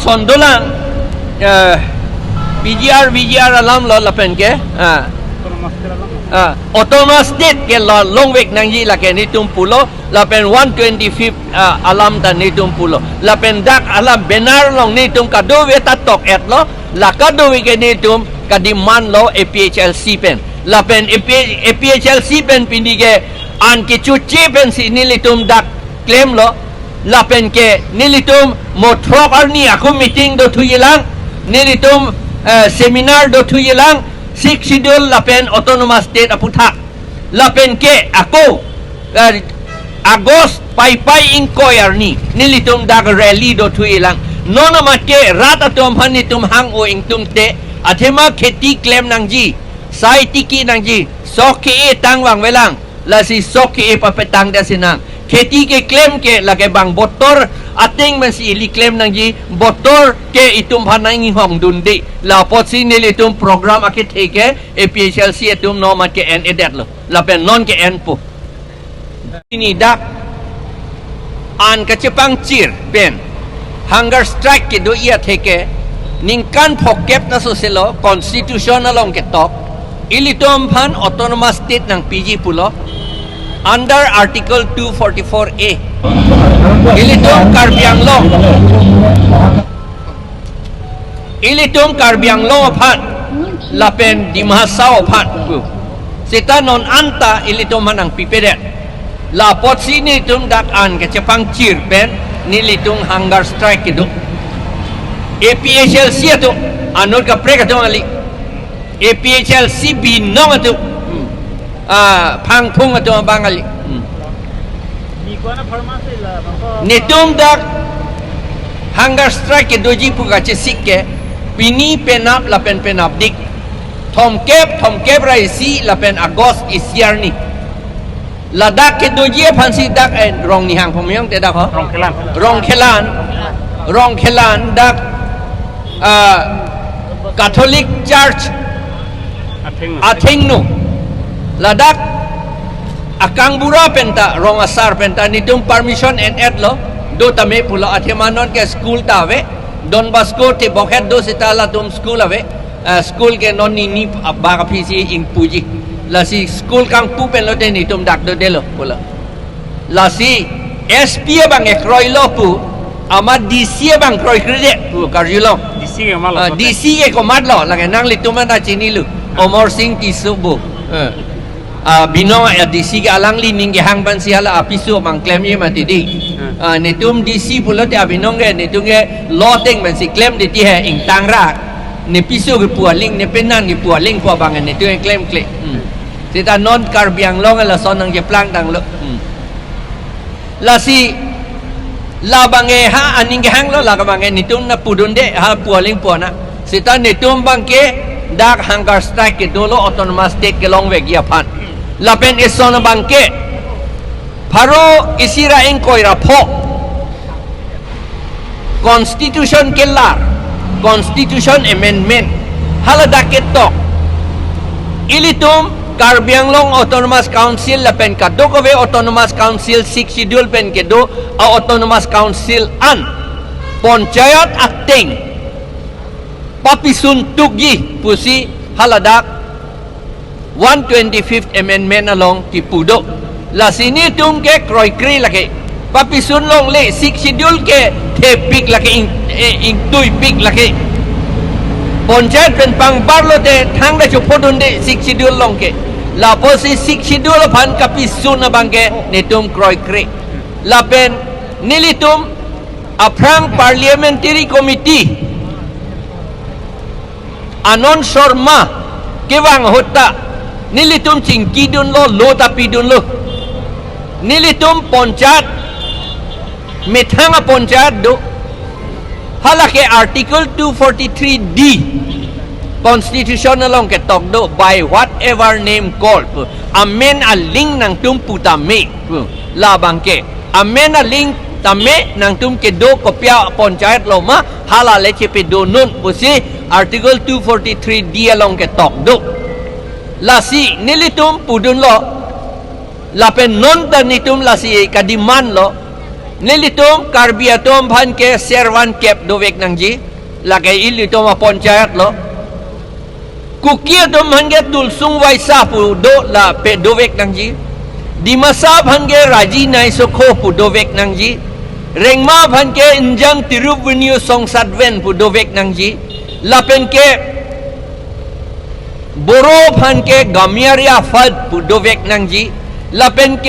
sondolang VGR alam lo lapen ke autonomous state ke long weg nang ji la ke nitum pulo lapen 125 alam ta nitum pulo lapen dak alam benar long nitum kado we ta tok et lo la kado we ke nitum kadiman lo APHLC pen lapen APHLC pen pindige an ke cuci pen si nilitum dak claim lo lapen ke nilitum motrok arni aku meeting do tu yelang nilitum seminar do tu yelang sik sidul lapen autonomous state aputhak lapen ke ako Agos pai inkoy arni nilitum dak rally do tu yelang nona make rat atom hanitum hang o ingtum te athema kheti claim nangji sai tiki nangji soke e tangwang welang la si soke e papetang da sinang खेती के क्लेम के लगे bang botor ating man si ili claim nang ji botor ke itum hanang hong dundi la potsi nili itum program akit ke APHLC itum no mat ke en edet lo la pen non ke en pu ini dak an kachepang chir pen hunger strike ke do ia theke ningkan phokep na so selo constitutional ong ke tok ilitum phan autonomous state nang PG pulo under Article 244A. Ilitum Karbianglong ophan lapen dimahasao ophan. Sita non anta ilitum manang pipedet. La potsi ni tum dak an ke cepang cir pen nilitung hunger strike itu. APHLC itu anur ka prek itu ali. APHLC binong itu phang phung atau bangali nitum dak hunger strike ke doji puga cesik ke pini penap lapen penap dik thom kep raisi lapen agos isiarni ladak ke doji phansi dak rong ni hang phomyong te dak ho rong khelan dak Catholic Church athingnu ladak akang bura penta rong asar penta nitum permission and ed lo do tame pula athemanon ke school ta ave Don Bosco te bokhet do sitala tum school ave school ke non ni baga phisi ing puji la si school kang pu pen lo te nitum dak do delo pula la si SP bang ekroi lo pu ama DC bang kroi krede pu karjulo DC ke komat lo la ke nang litum na chini lu Omor Singh Kisubu binong DC ke alang li ning ke hang ban siala apisu mang claim ye mati di netum DC pula te binong ke netum ke loteng ban si claim de ti he ing tang rak ne pisu ke pualing ne penan ke pualing ko bang ne tu claim sita non Karbianglong la sonang ke plang tang lo la si la bange ha aning ke hang lo la ka bange netum na pudun de ha pualing puana sita netum bang ke dak hunger strike ke dolo autonomous state ke long weg ya phan lapen isona bangke pharo isira engkoi rapho constitution kelar constitution amendment halada ketok ilitum Karbianglong autonomous council lapen kadokove autonomous council 6 schedule pen kedo autonomous council an panchayat acting papisun tugi pusi haladak 125th amendment along tipudo la sini tum ke kroi kri lake papisun long le sik schedule ke the pik lake ing tui pik lake panchayat pen pang barlo te thang da chupodun de sik schedule long ke la posi sik schedule phan kapisun abang ke nitum kroi kri la pen nilitum aprang parliamentary committee anon sorma kewang hota nilitum cingki dun lo tapi dun lo nilitum poncat methanga poncat do halake article 243D constitutional long ke tok do by whatever name called amen a link nang tum putame la bangke amen a link tame nang tum ke do kopya poncat lo ma hala le chepe do nun pusi article 243D along ke tok do lasi nilitum pudun lo lapen non tanitum lasi kadiman lo Nilitung karbiatom bhan ke serwan kep dovek nang ji. Lagay ilito maponchayat lo. Kukia tom hange tulsung waisa pu do la pe dovek nang ji. Dimasa hange raji nai sokho pu dovek nang ji. Rengma hange injang tirubunyo song sadven pu dovek nang ji. Lapen ke boro hange gamiaria fad pu dovek nang ji. Lapen ke